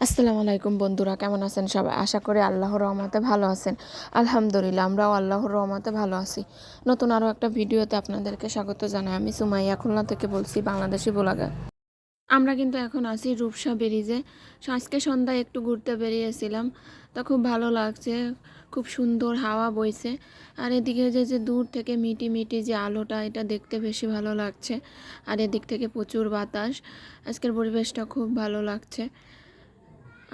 আসসালামু আলাইকুম বন্ধুরা, কেমন আছেন সবাই? আশা করি আল্লাহর রহমতে ভালো আছেন। আলহামদুলিল্লাহ, আমরাও আল্লাহর রহমতে ভালো আছি। নতুন আরও একটা ভিডিওতে আপনাদেরকে স্বাগত জানাই। আমি সুমাইয়া খুলনা থেকে বলছি, বাংলাদেশি ব্লগার। আমরা কিন্তু এখন আছি রূপসা ব্রিজে। আজকে সন্ধ্যায় একটু ঘুরতে বেরিয়েছিলাম, তো খুব ভালো লাগছে, খুব সুন্দর হাওয়া বইছে। আর এদিকে যে দূর থেকে মিটি মিটি যে আলোটা, এটা দেখতে বেশি ভালো লাগছে। আর এদিক থেকে প্রচুর বাতাস। আজকের পরিবেশটা খুব ভালো লাগছে।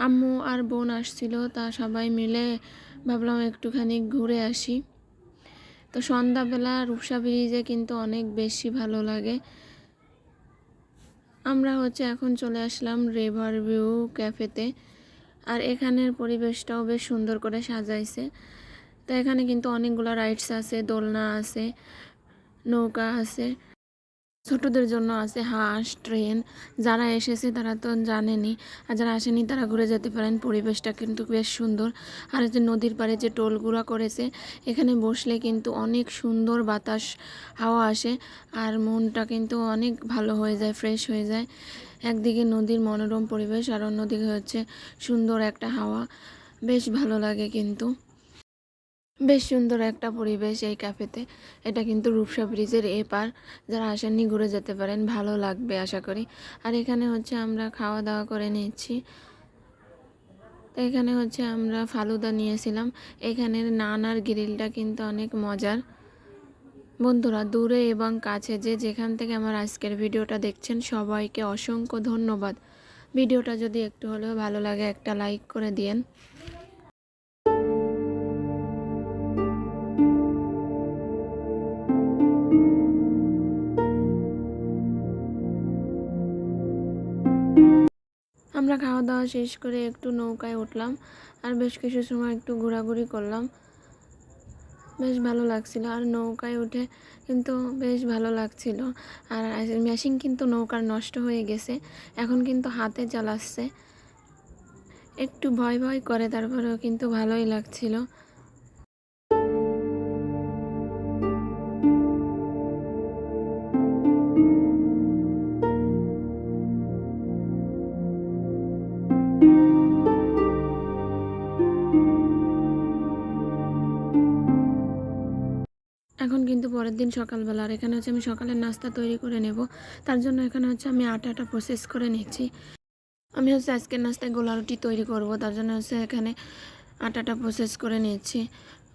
আম্মু আর বোন আসছিল, তা সবাই মিলে ভাবলাম একটুখানি ঘুরে আসি। তো সন্ধ্যাবেলা রূপসা ব্রিজে কিন্তু অনেক বেশি ভালো লাগে। আমরা এখন চলে আসলাম রিভার ভিউ ক্যাফেতে। আর এখানের পরিবেশটাও বেশ সুন্দর করে সাজাইছে। তো এখানে কিন্তু অনেকগুলো রাইডস আছে, দোলনা আছে, নৌকা আছে, ছোটদের জন্য আছে হাঁস, ট্রেন। যারা এসেছে তারা তো জানেনই, আর যারা আসেনি তারা ঘুরে যেতে পারেন। পরিবেশটা কিন্তু বেশ সুন্দর। আর যে নদীর পাড়ে যে টোলগুলা করেছে, এখানে বসলে কিন্তু অনেক সুন্দর বাতাস হাওয়া আসে। আর মনটা কিন্তু অনেক ভালো হয়ে যায়, ফ্রেশ হয়ে যায়। একদিকে নদীর মনোরম পরিবেশ, আর অন্যদিকে সুন্দর একটা হাওয়া। বেশ ভালো লাগে কিন্তু। বেশ সুন্দর একটা পরিবেশ এই ক্যাফেতে। এটা কিন্তু রূপসা ব্রিজের এপার। যারা আসেননি ঘুরে যেতে পারেন, ভালো লাগবে আশা করি। আর এখানে আমরা খাওয়া দাওয়া করে নিচ্ছি। তো এখানে আমরা ফালুদা নিয়েছিলাম। এখানের নান আর গ্রিলটা কিন্তু অনেক মজার। বন্ধুরা, দূরে এবং কাছে যেখান থেকে আমার আজকের ভিডিওটা দেখছেন, সবাইকে অসংখ্য ধন্যবাদ। ভিডিওটা যদি একটু হলেও ভালো লাগে, একটা লাইক করে দিয়েন। আমরা খাওয়া দাওয়া শেষ করে একটু নৌকায় উঠলাম, আর বেশ কিছু সময় একটু ঘোরাঘুরি করলাম। বেশ ভালো লাগছিল। আর নৌকায় উঠে কিন্তু বেশ ভালো লাগছিল। আর মেশিন কিন্তু নৌকার নষ্ট হয়ে গেছে, এখন কিন্তু হাতে চালাচ্ছে। একটু ভয় ভয় করে, তারপরেও কিন্তু ভালোই লাগছিল। এখন কিন্তু পরের দিন সকালবেলা। আর এখানে আমি সকালের নাস্তা তৈরি করে নেব। তার জন্য এখানে আমি আটাটা প্রসেস করে নিচ্ছি। আমি আজকের নাস্তায় গোলা রুটি তৈরি করব, তার জন্য এখানে আটাটা প্রসেস করে নিচ্ছি।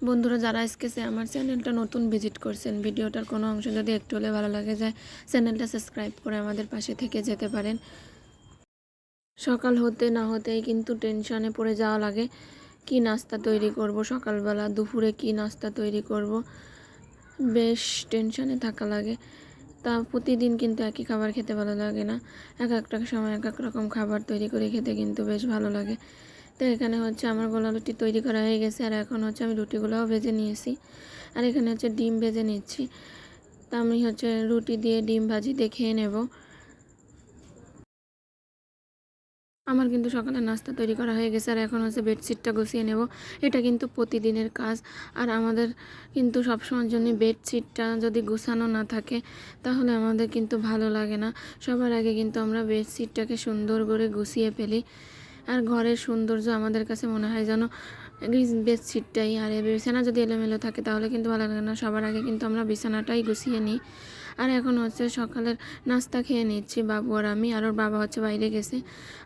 বন্ধুরা, যারা আজকে আমার চ্যানেলটা নতুন ভিজিট করছেন, ভিডিওটার কোনো অংশ যদি একটু হলে ভালো লাগে যায়, চ্যানেলটা সাবস্ক্রাইব করে আমাদের পাশে থেকে যেতে পারেন। সকাল হতে না হতেই কিন্তু টেনশনে পড়ে যাওয়া লাগে, কি নাস্তা তৈরি করব সকালবেলা, দুপুরে কি নাস্তা তৈরি করব, বেশ টেনশনে থাকা লাগে। তা প্রতিদিন কিন্তু একই খাবার খেতে ভালো লাগে না। এক একটা সময় এক এক রকম খাবার তৈরি করে খেতে কিন্তু বেশ ভালো লাগে। তো এখানে আমার গোলা রুটি তৈরি করা হয়ে গেছে। আর এখন আমি রুটিগুলোও ভেজে নিয়েছি। আর এখানে ডিম ভেজে নিচ্ছি। তা আমি রুটি দিয়ে ডিম ভাজি দিয়ে খেয়ে নেব। আমার কিন্তু সকালে নাস্তা তৈরি করা হয়ে গেছে। আর এখন বেডশিটটা গুছিয়ে নেব। এটা কিন্তু প্রতিদিনের কাজ। আর আমাদের কিন্তু সবসময়ের জন্য বেডশিটটা যদি গুছানো না থাকে, তাহলে আমাদের কিন্তু ভালো লাগে না। সবার আগে কিন্তু আমরা বেডশিটটাকে সুন্দর করে গুছিয়ে ফেলি। আর ঘরের সৌন্দর্য আমাদের কাছে মনে হয় যেন বেডশিটটাই। আর এই বিছানা যদি এলোমেলো থাকে তাহলে কিন্তু ভালো লাগে না। সবার আগে কিন্তু আমরা বিছানাটাই গুছিয়ে নিই। আর এখন সকালের নাস্তা খেয়ে নিচ্ছি, বাবু আর আমি। আর ওর বাবা বাইরে গেছে,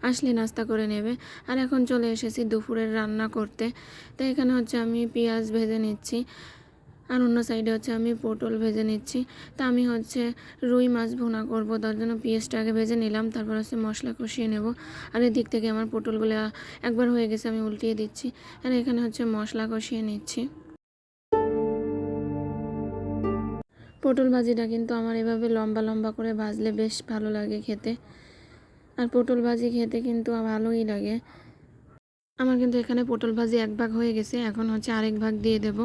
আসলে নাস্তা করে নেবে। আর এখন চলে এসেছি দুপুরের রান্না করতে। তো এখানে আমি পেঁয়াজ ভেজে নিচ্ছি, আর অন্য সাইডে আমি পটল ভেজে নিচ্ছি। তা আমি রুই মাছ ভুনা করব, তার জন্য পেঁয়াজটা আগে ভেজে নিলাম, তারপর মশলা কষিয়ে নেব। আর এদিক থেকে আমার পটলগুলো একবার হয়ে গেছে, আমি উল্টিয়ে দিচ্ছি। আর এখানে মশলা কষিয়ে নিচ্ছি। পটল ভাজিটা কিন্তু আমার এভাবে লম্বা লম্বা করে ভাজলে বেশ ভালো লাগে খেতে। আর পটল ভাজি খেতে কিন্তু ভালোই লাগে। আমার কিন্তু এখানে পটল ভাজি এক ভাগ হয়ে গেছে, এখন আরেক ভাগ দিয়ে দেব।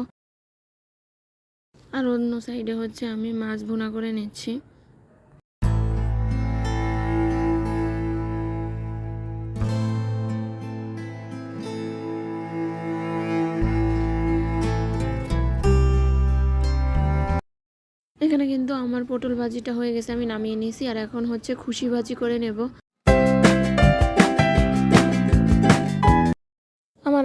আর অন্য সাইডে আমি মাছ ভুনা করে নিচ্ছি। এখানে কিন্তু আমার পটল ভাজিটা হয়ে গেছে, আমি নামিয়ে নিয়েছি। আর এখন খুশি ভাজি করে নেব।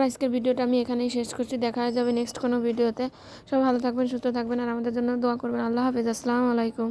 আজকের ভিডিওটা আমি এখানেই শেষ করছি। দেখা যাবে নেক্সট কোনো ভিডিওতে। সবাই ভালো থাকবেন, সুস্থ থাকবেন আর আমাদের জন্য দোয়া করবেন। আল্লাহ হাফেজ, আসসালামু আলাইকুম।